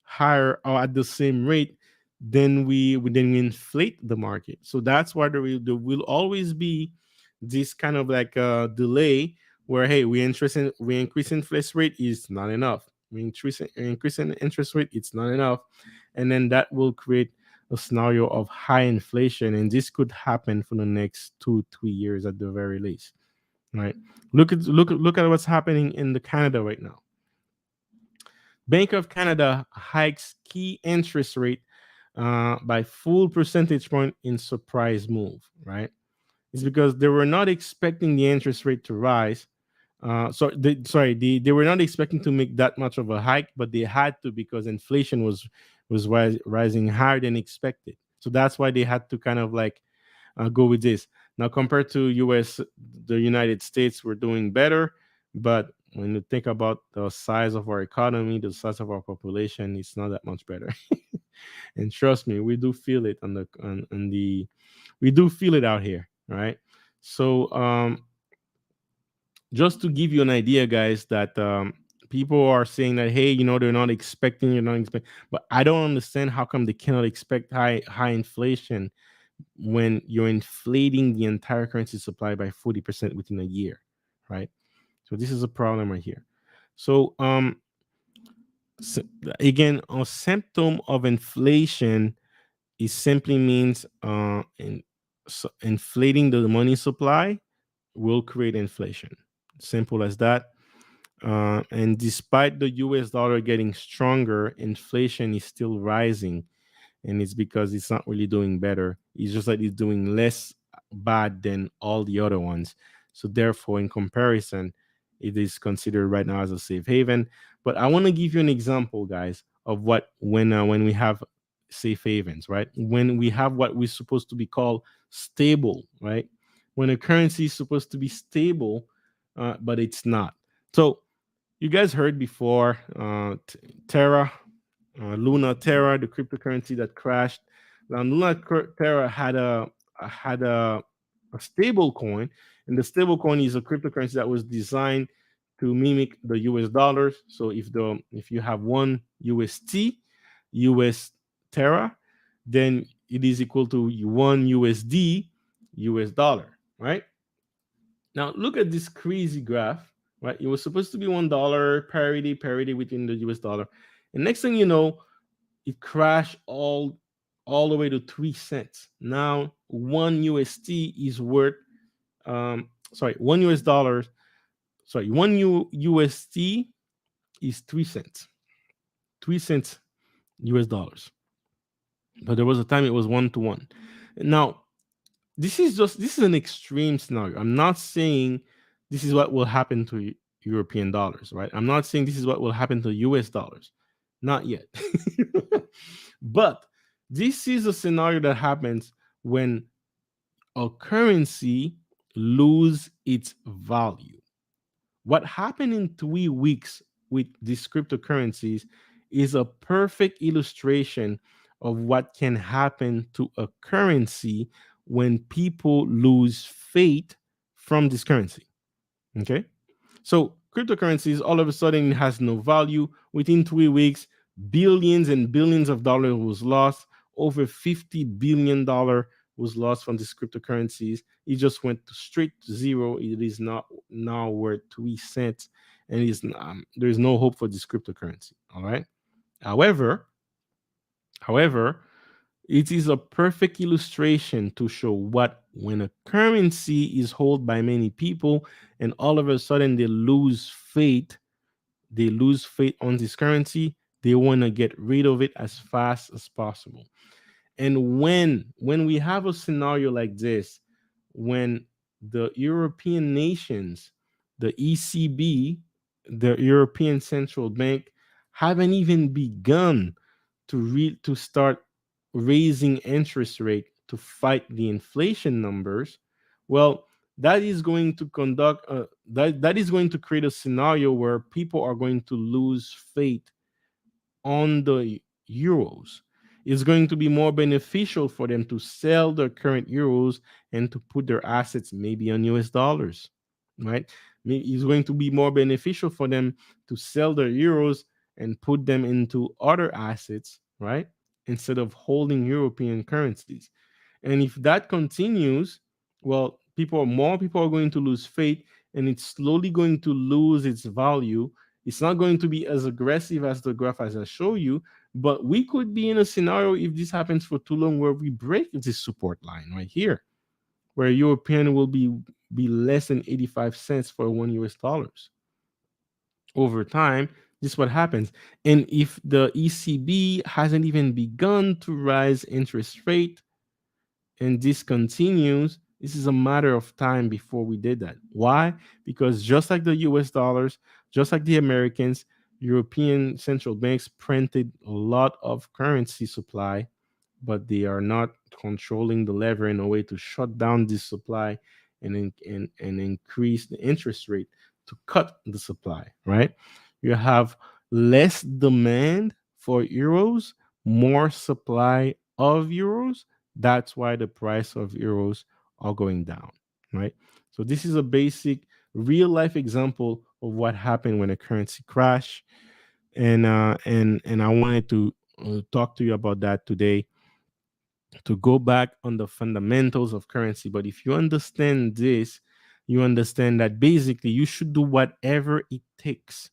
higher or at the same rate than we inflate the market. So that's why there will always be this kind of like a delay where, hey, we increase interest rate is not enough. We increase in interest rate, it's not enough, and then that will create a scenario of high inflation, and this could happen for the next 2-3 years at the very least. Right? Look at what's happening in the Canada right now. Bank of Canada hikes key interest rate by full percentage point in surprise move. Right? It's because they were not expecting the interest rate to rise. They were not expecting to make that much of a hike, but they had to because inflation was rising higher than expected. So that's why they had to kind of like go with this. Now, compared to the United States, we're doing better. But when you think about the size of our economy, the size of our population, it's not that much better. And trust me, we do feel it we do feel it out here, right? So, just to give you an idea, guys, that people are saying that, hey, they're not expecting, you're not expecting, but I don't understand how come they cannot expect high inflation when you're inflating the entire currency supply by 40% within a year, right? So this is a problem right here. So s- again, a symptom of inflation, it simply means inflating the money supply will create inflation. Simple as that. And despite the US dollar getting stronger, inflation is still rising. And it's because it's not really doing better. It's just that it's doing less bad than all the other ones. So, therefore, in comparison, it is considered right now as a safe haven. But I want to give you an example, guys, of what when we have safe havens, right? When we have what we're supposed to be called stable, right? When a currency is supposed to be stable, but it's not. So you guys heard before Terra, Luna Terra, the cryptocurrency that crashed. Now Terra had a stable coin, and the stable coin is a cryptocurrency that was designed to mimic the US dollars. So if you have one UST, US Terra, then it is equal to one USD, US dollar, right? Now look at this crazy graph, right? It was supposed to be $1 parity within the US dollar, and next thing you know, it crashed all the way to 3 cents. Now one USD is worth one US dollars. Sorry, one USD is 3 cents. 3 cents US dollars. But there was a time it was 1 to 1. Now this is an extreme scenario. I'm not saying this is what will happen to European dollars, right? I'm not saying this is what will happen to US dollars. Not yet. But this is a scenario that happens when a currency lose its value. What happened in 3 weeks with these cryptocurrencies is a perfect illustration of what can happen to a currency when people lose faith from this currency. Okay. So cryptocurrencies all of a sudden has no value. Within 3 weeks, billions and billions of dollars was lost. Over $50 billion was lost from these cryptocurrencies. It just went straight to zero. It is not now worth 3 cents, and there is no hope for this cryptocurrency. All right. However, however, it is a perfect illustration to show what when a currency is held by many people and all of a sudden they lose faith on this currency, they want to get rid of it as fast as possible. And when we have a scenario like this, when the European nations, the ECB, the European Central Bank, haven't even begun to start raising interest rate to fight the inflation numbers, well, that is going to that is going to create a scenario where people are going to lose faith on the euros. It's going to be more beneficial for them to sell their current euros and to put their assets maybe on US dollars, right? It's going to be more beneficial for them to sell their euros and put them into other assets, right? Instead of holding European currencies. And if that continues, well, more people are going to lose faith, and it's slowly going to lose its value. It's not going to be as aggressive as the graph as I show you, but we could be in a scenario if this happens for too long where we break this support line right here, where European will be less than 85 cents for $1 US. Over time, this is what happens. And if the ECB hasn't even begun to rise interest rate, and this continues, this is a matter of time before we did that. Why? Because just like the US dollars, just like the Americans, European central banks printed a lot of currency supply, but they are not controlling the lever in a way to shut down this supply and increase the interest rate to cut the supply, right? You have less demand for euros, more supply of euros. That's why the price of euros are going down, right? So this is a basic real life example of what happened when a currency crash, and I wanted to talk to you about that today, to go back on the fundamentals of currency. But if you understand this, you understand that basically you should do whatever it takes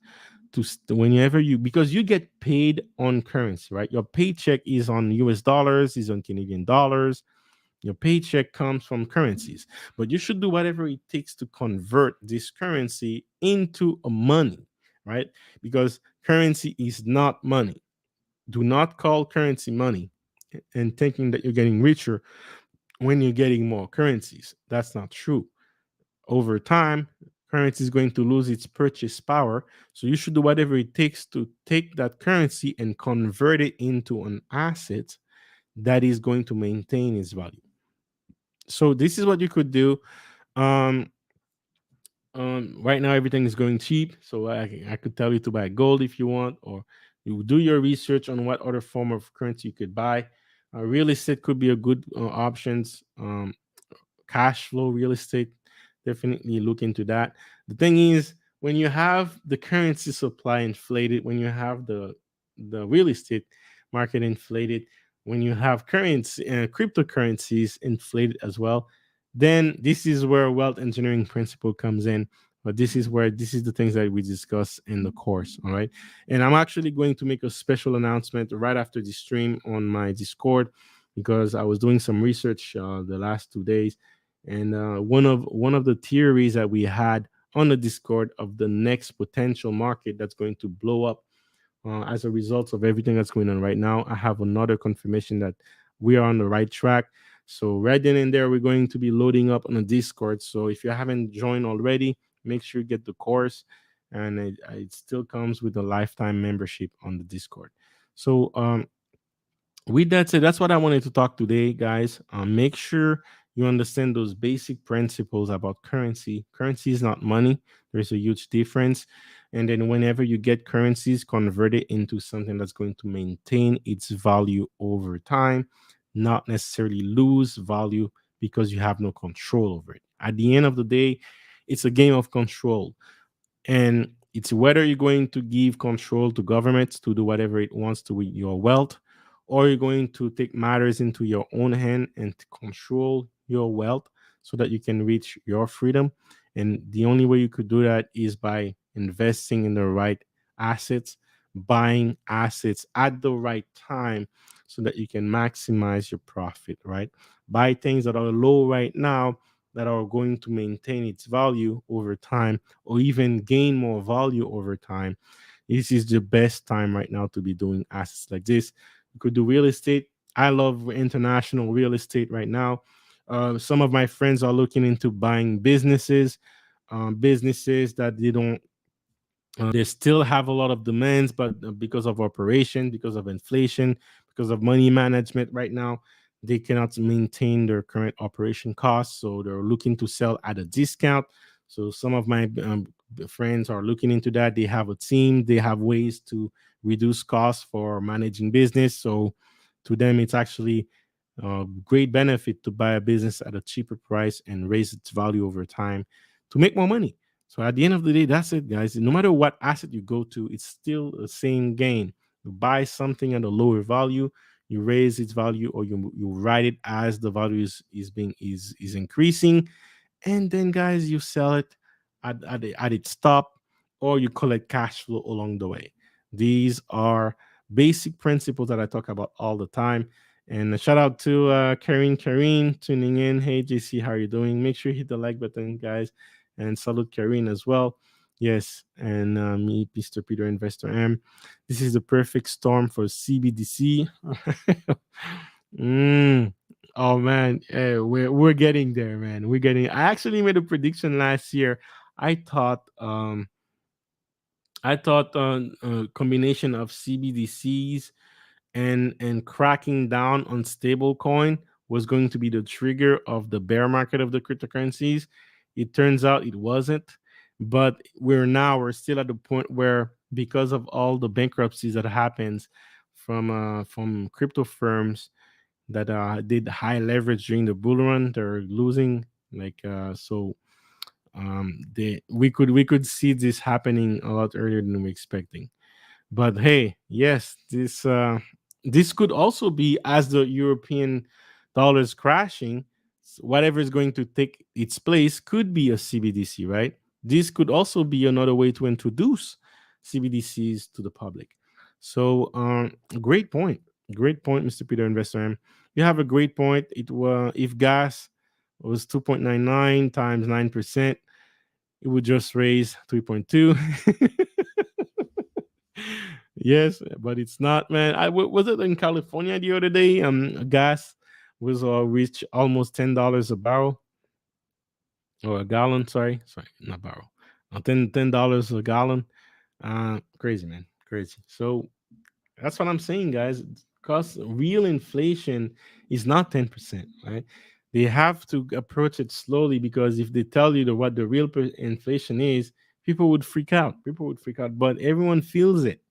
whenever you, because you get paid on currency, right? Your paycheck is on US dollars, is on Canadian dollars. Your paycheck comes from currencies, but you should do whatever it takes to convert this currency into a money, right? Because currency is not money. Do not call currency money and thinking that you're getting richer when you're getting more currencies. That's not true. Over time, currency is going to lose its purchase power. So you should do whatever it takes to take that currency and convert it into an asset that is going to maintain its value. So this is what you could do. Um, right now everything is going cheap, so I could tell you to buy gold if you want, or you do your research on what other form of currency you could buy. Real estate could be a good options. Cash flow real estate, definitely look into that. The thing is, when you have the currency supply inflated, when you have the real estate market inflated, when you have currency cryptocurrencies inflated as well, then this is where wealth engineering principle comes in. But this is the things that we discuss in the course. All right, and I'm actually going to make a special announcement right after the stream on my Discord, because I was doing some research the last 2 days, and one of the theories that we had on the Discord of the next potential market that's going to blow up as a result of everything that's going on right now. I have another confirmation that we are on the right track. So right then and there, we're going to be loading up on the Discord. So if you haven't joined already, make sure you get the course, and it still comes with a lifetime membership on the Discord. So with that said, that's what I wanted to talk today, guys. Make sure you understand those basic principles about currency. Currency is not money. There's a huge difference. And then whenever you get currencies, convert it into something that's going to maintain its value over time, not necessarily lose value because you have no control over it. At the end of the day, it's a game of control. And it's whether you're going to give control to governments to do whatever it wants to with your wealth, or you're going to take matters into your own hand and to control your wealth so that you can reach your freedom. And the only way you could do that is by investing in the right assets, buying assets at the right time so that you can maximize your profit, right? Buy things that are low right now that are going to maintain its value over time, or even gain more value over time. This is the best time right now to be doing assets like this. You could do real estate. I love international real estate right now. Some of my friends are looking into buying businesses, businesses that they don't they still have a lot of demands, but because of operation, because of inflation, because of money management right now, they cannot maintain their current operation costs. So they're looking to sell at a discount. So some of my friends are looking into that. They have a team, they have ways to reduce costs for managing business. So to them, it's actually great benefit to buy a business at a cheaper price and raise its value over time to make more money. So at the end of the day, that's it, guys. No matter what asset you go to, it's still the same game. You buy something at a lower value, you raise its value, or you ride it as the value is increasing, and then guys, you sell it at its top, or you collect cash flow along the way. These are basic principles that I talk about all the time. And a shout out to Karine tuning in. Hey JC, how are you doing? Make sure you hit the like button, guys, and salute Karine as well. Yes, and me, Mr. Peter Investor M. This is the perfect storm for CBDC. mm. Oh man, we're getting there, man. We're getting. I actually made a prediction last year. I thought a combination of CBDCs and cracking down on stablecoin was going to be the trigger of the bear market of the cryptocurrencies. It turns out it wasn't, but we're still at the point where, because of all the bankruptcies that happens from crypto firms that did high leverage during the bull run, they're losing. Like they we could see this happening a lot earlier than we expecting. But hey, yes, this could also be, as the European dollar is crashing, whatever is going to take its place could be a CBDC, right? This could also be another way to introduce CBDCs to the public. So, great point, Mr. Peter Investor. You have a great point. It was if gas was 2.99 times 9%, it would just raise 3.2. Yes, but it's not, man. Was it in California the other day? Gas was reached almost $10 a barrel or a gallon. Sorry, not barrel. $10 a gallon. Crazy, man, crazy. So that's what I'm saying, guys. Because real inflation is not 10%, right? They have to approach it slowly because if they tell you what the real inflation is, people would freak out. People would freak out, but everyone feels it.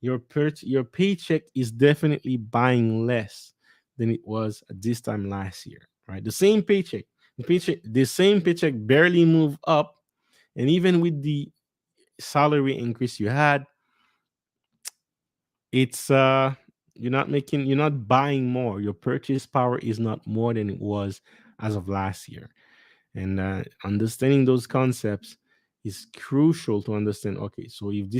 Your paycheck is definitely buying less than it was at this time last year, right? The same paycheck barely moved up, and even with the salary increase you had, it's you're not buying more. Your purchase power is not more than it was as of last year. And understanding those concepts is crucial to understand. Okay, so if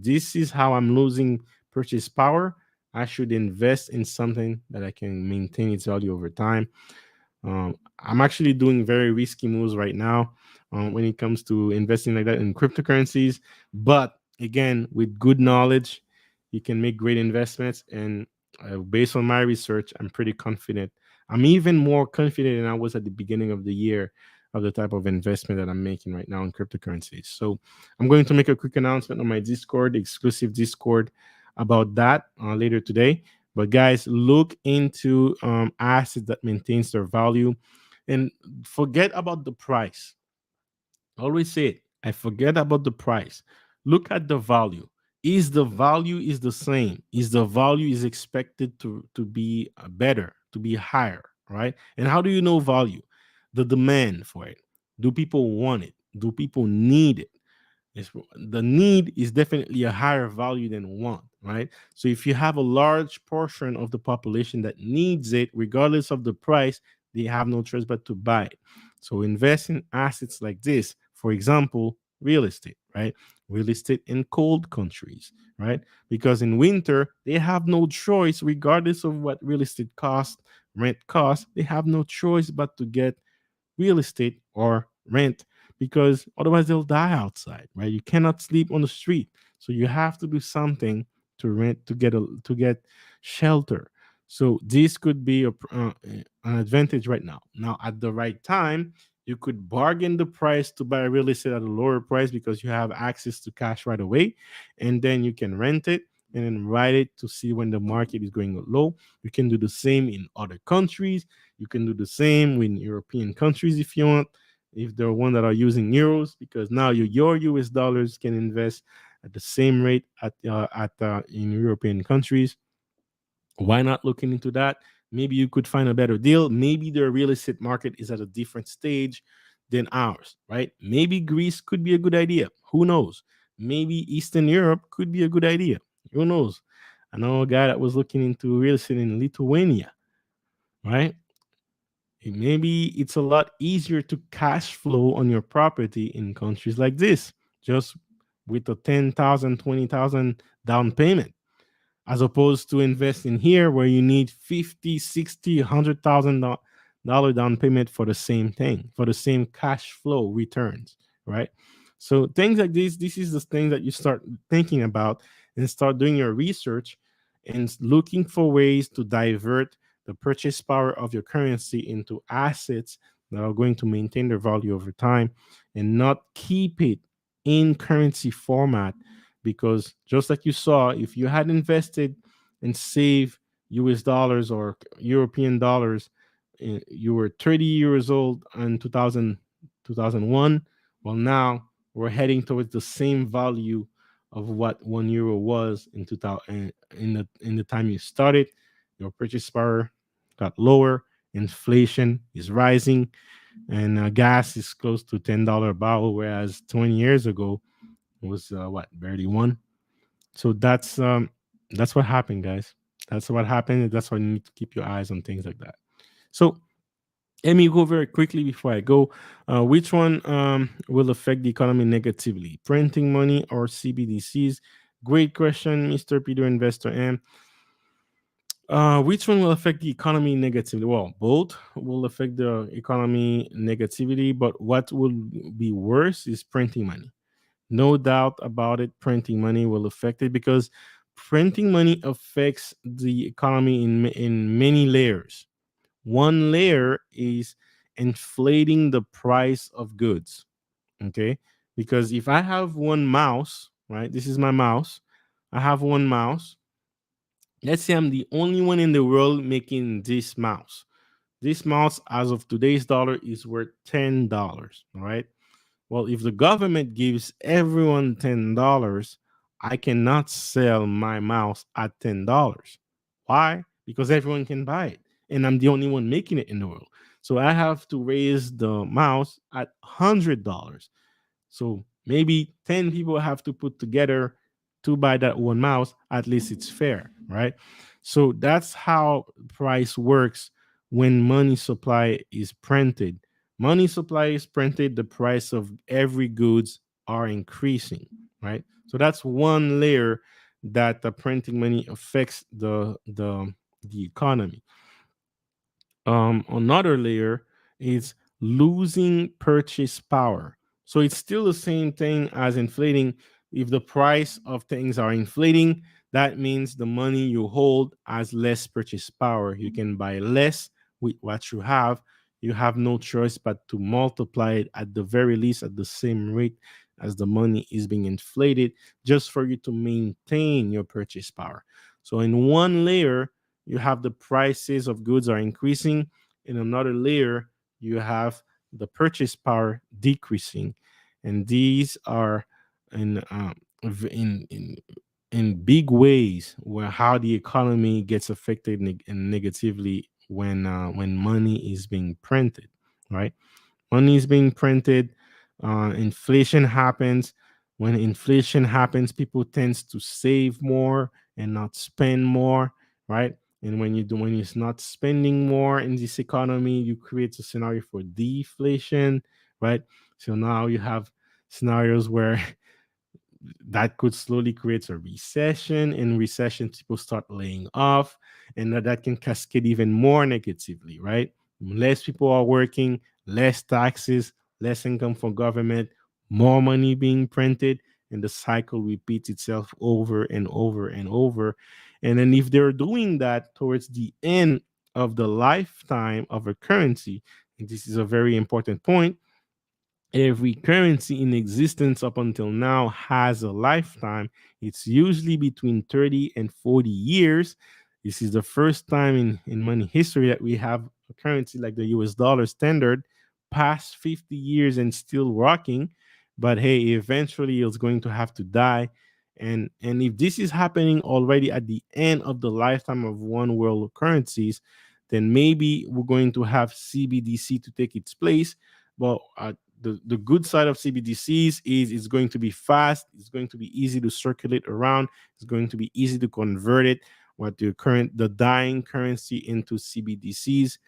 this is how I'm losing purchase power, I should invest in something that I can maintain its value over time. I'm actually doing very risky moves right now when it comes to investing like that in cryptocurrencies. But again, with good knowledge, you can make great investments. And based on my research, I'm pretty confident. I'm even more confident than I was at the beginning of the year of the type of investment that I'm making right now in cryptocurrencies. So I'm going to make a quick announcement on my Discord, exclusive Discord, about that later today. But guys, look into assets that maintains their value, and forget about the price. I always say it. I forget about the price. Look at the value. Is the value is the same? Is the value is expected to be better, to be higher, right? And how do you know value? The demand for it. Do people want it? Do people need it? It's, the need is definitely a higher value than want, right? So if you have a large portion of the population that needs it, regardless of the price, they have no choice but to buy it. So invest in assets like this. For example, real estate, right? Real estate in cold countries, right? Because in winter, they have no choice, regardless of what real estate cost, rent costs, they have no choice but to get real estate or rent, because otherwise they'll die outside, right? You cannot sleep on the street. So you have to do something to rent to get shelter. So this could be an advantage right now. Now at the right time, you could bargain the price to buy real estate at a lower price because you have access to cash right away, and then you can rent it and then ride it to see when the market is going low. You can do the same in other countries. You can do the same in European countries if you want, if they're one that are using euros, because now your US dollars can invest at the same rate at in European countries. Why not looking into that? Maybe you could find a better deal. Maybe the real estate market is at a different stage than ours, right? Maybe Greece could be a good idea. Who knows? Maybe Eastern Europe could be a good idea. Who knows? I know a guy that was looking into real estate in Lithuania, right? Maybe it's a lot easier to cash flow on your property in countries like this, just with a 10,000, 20,000 down payment, as opposed to investing here where you need 50, 60, $100,000 down payment for the same thing, for the same cash flow returns, right? So things like this is the thing that you start thinking about and start doing your research and looking for ways to divert the purchase power of your currency into assets that are going to maintain their value over time and not keep it in currency format. Because just like you saw, if you had invested and saved US dollars or European dollars, you were 30 years old in 2001. Well, now we're heading towards the same value of what €1 was in 2000, in the time you started. Your purchase power got lower. Inflation is rising, and gas is close to $10 a barrel, whereas 20 years ago it was what, barely one. So that's what happened, guys. That's what happened. That's why you need to keep your eyes on things like that. So Let me go very quickly before I go. Which one will affect the economy negatively? Printing money or CBDCs? Great question, Mr. Peter Investor M. Which one will affect the economy negatively? Well, both will affect the economy negatively, but what will be worse is printing money. No doubt about it, printing money will affect it because printing money affects the economy in many layers. One layer is inflating the price of goods. Okay. Because if I have one mouse, right, this is my mouse, I have one mouse. Let's say I'm the only one in the world making this mouse. This mouse, as of today's dollar, is worth $10. All right. Well, if the government gives everyone $10, I cannot sell my mouse at $10. Why? Because everyone can buy it, and I'm the only one making it in the world. So I have to raise the mouse at $100. So maybe 10 people have to put together to buy that one mouse. At least it's fair, right? So that's how price works when money supply is printed. Money supply is printed, the price of every goods are increasing, right? So that's one layer that the printing money affects the economy. Another layer is losing purchase power. So it's still the same thing as inflating. If the price of things are inflating, that means the money you hold has less purchase power. You can buy less with what you have. You have no choice but to multiply it at the very least at the same rate as the money is being inflated, just for you to maintain your purchase power. So in one layer, you have the prices of goods are increasing. In another layer, you have the purchase power decreasing, and these are in in big ways where how the economy gets affected and negatively when money is being printed, right? Money is being printed. Inflation happens. When inflation happens, people tends to save more and not spend more, right? And when it's not spending more in this economy, you create a scenario for deflation, right? So now you have scenarios where that could slowly create a recession. In recession, people start laying off, and that can cascade even more negatively, right? Less people are working, less taxes, less income for government, more money being printed, and the cycle repeats itself over and over and over. And then if they're doing that towards the end of the lifetime of a currency, and this is a very important point, every currency in existence up until now has a lifetime. It's usually between 30 and 40 years. This is the first time in money history that we have a currency like the US dollar standard past 50 years and still rocking. But hey, eventually it's going to have to die. And if this is happening already at the end of the lifetime of one world currencies, then maybe we're going to have CBDC to take its place. But the good side of CBDCs is it's going to be fast, it's going to be easy to circulate around, it's going to be easy to convert it, what the dying currency into CBDCs,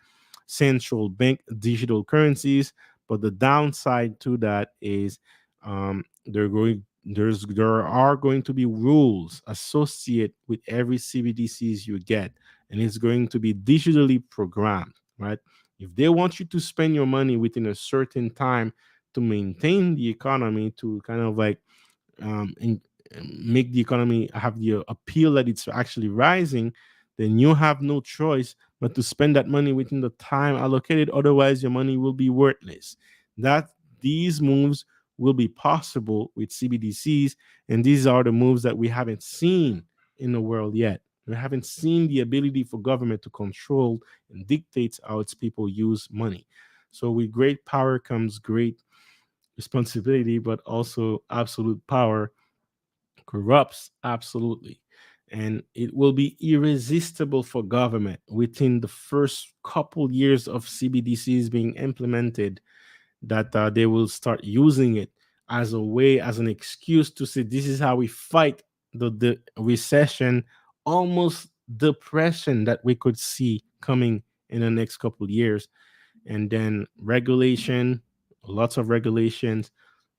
central bank digital currencies. But the downside to that is there are going to be rules associated with every CBDCs you get, and it's going to be digitally programmed, right? If they want you to spend your money within a certain time to maintain the economy, to kind of like and make the economy have the appeal that it's actually rising, then you have no choice but to spend that money within the time allocated. Otherwise, your money will be worthless. That these moves will be possible with CBDCs, and these are the moves that we haven't seen in the world yet. We haven't seen the ability for government to control and dictate how its people use money. So with great power comes great responsibility, but also absolute power corrupts absolutely. And it will be irresistible for government within the first couple years of CBDCs being implemented that they will start using it as a way, as an excuse to say, this is how we fight the recession, almost depression that we could see coming in the next couple years. and then regulation, lots of regulations,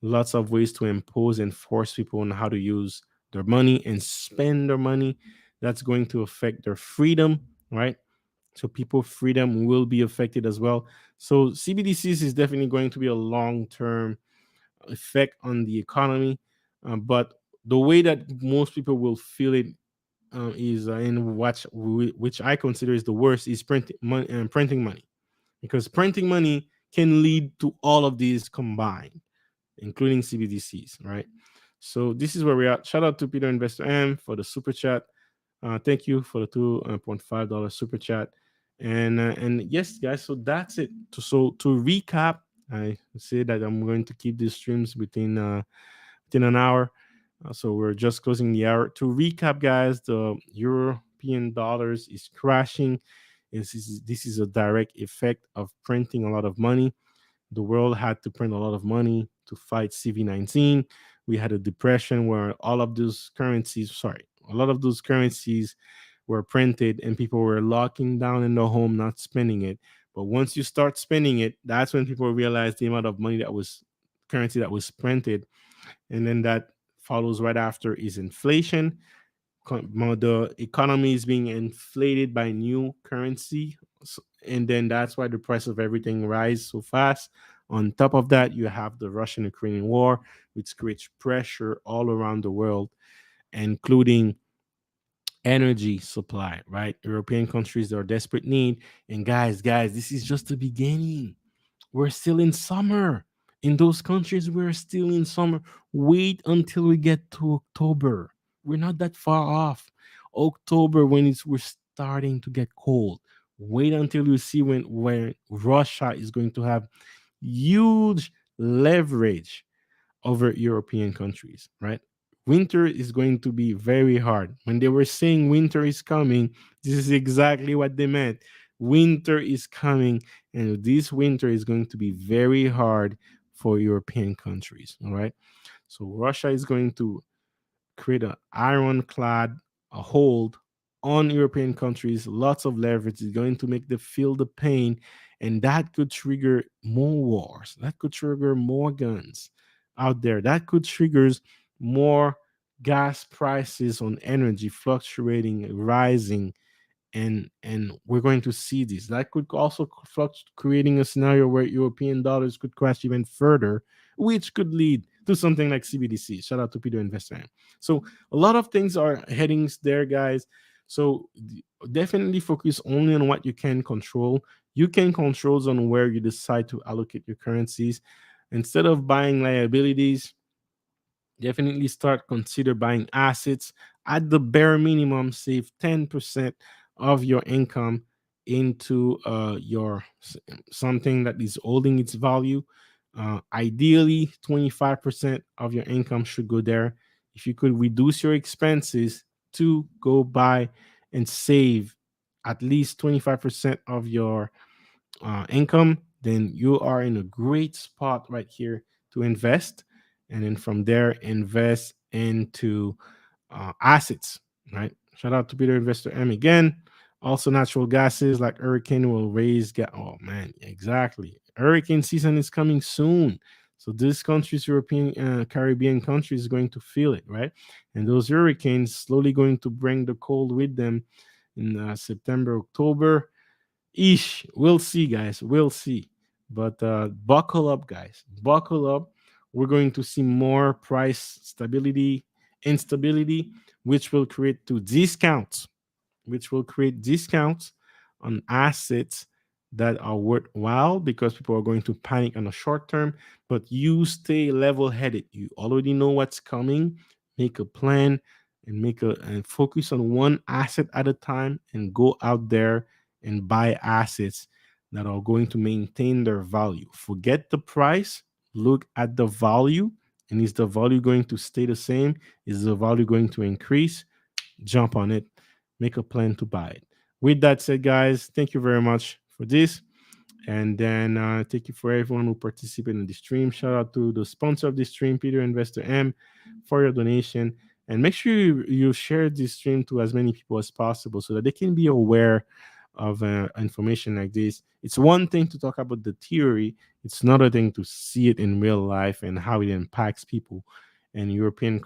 lots of ways to impose and force people on how to use their money and spend their money. That's going to affect their freedom, right? So people freedom will be affected as well. So CBDCs is definitely going to be a long term effect on the economy, but the way that most people will feel it is in which I consider is the worst is printing money, because printing money can lead to all of these combined, including CBDCs, right? So this is where we are. Shout out to Peter Investor M for the super chat. Thank you for the $2.5 super chat. And yes, guys, so that's it. To recap, I say that I'm going to keep these streams within an hour. So we're just closing the hour. To recap, guys, the European dollars is crashing. This is a direct effect of printing a lot of money. The world had to print a lot of money to fight CV-19. We had a depression where all of those currencies, sorry, a lot of those currencies were printed and people were locking down in their home, not spending it. But once you start spending it, that's when people realize the amount of money that was currency that was printed. And then that follows right after is inflation. The economy is being inflated by new currency, and then that's why the price of everything rise so fast. On top of that, you have the Russian-Ukrainian war, which creates pressure all around the world, including energy supply, right? European countries are desperate need. And guys, this is just the beginning. We're still in summer. In those countries, we're still in summer. Wait until we get to October. We're not that far off. October, when we're starting to get cold. Wait until you see when Russia is going to have huge leverage over European countries, right? Winter is going to be very hard. When they were saying winter is coming, this is exactly what they meant. Winter is coming, and this winter is going to be very hard for European countries. All right. So Russia is going to create an ironclad a hold on European countries, lots of leverage is going to make them feel the pain, and that could trigger more wars. That could trigger more guns out there. That could triggers more gas prices on energy fluctuating, rising, and we're going to see this. That could also creating a scenario where European dollars could crash even further, which could lead to something like CBDC. Shout out to Peter Investor. So a lot of things are headings there, guys. So definitely focus only on what you can control. You can control on where you decide to allocate your currencies instead of buying liabilities. Definitely start consider buying assets. At the bare minimum, save 10% of your income into your something that is holding its value. Ideally 25% of your income should go there. If you could reduce your expenses to go buy and save at least 25% of your income, then you are in a great spot right here to invest. And then from there, invest into assets, right? Shout out to Peter Investor M again. Also, natural gases like hurricane will raise gas. Oh man, exactly. Hurricane season is coming soon. So this countries, European, Caribbean countries, is going to feel it, right? And those hurricanes slowly going to bring the cold with them in September, October. Ish, we'll see, guys. We'll see. But buckle up, guys. Buckle up. We're going to see more price stability, instability, which will create to discounts, which will create discounts on assets that are worthwhile because people are going to panic on the short term. But you stay level headed. You already know what's coming. Make a plan and focus on one asset at a time and go out there and buy assets that are going to maintain their value. Forget the price, look at the value. And is the value going to stay the same? Is the value going to increase? Jump on it, make a plan to buy it. With that said, guys, thank you very much for this. And then thank you for everyone who participated in the stream. Shout out to the sponsor of this stream, Peter Investor M, for your donation. And make sure you share this stream to as many people as possible so that they can be aware of information like this. It's one thing to talk about the theory, it's another thing to see it in real life and how it impacts people. And European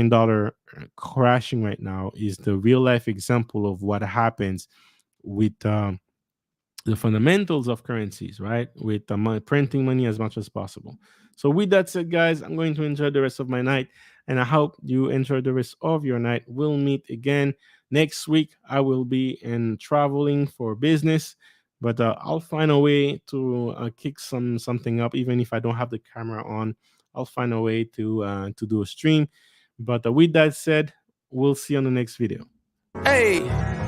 dollar crashing right now is the real life example of what happens with the fundamentals of currencies, right? With printing money as much as possible. So, with that said, guys, I'm going to enjoy the rest of my night, and I hope you enjoy the rest of your night. We'll meet again next week. I will be in traveling for business, but I'll find a way to kick something up, even if I don't have the camera on. I'll find a way to do a stream. But with that said, we'll see you on the next video. Hey,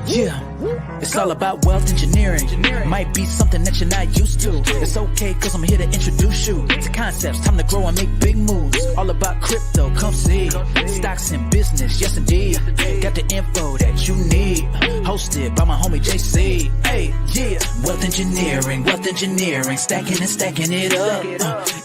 yeah, it's all about wealth engineering. Might be something that you're not used to. It's okay, cause I'm here to introduce you to concepts. Time to grow and make big moves. All about crypto, come see. Stocks in business, yes indeed. Got the info that you need. Hosted by my homie JC. Hey, yeah, wealth engineering, stacking and stacking it up.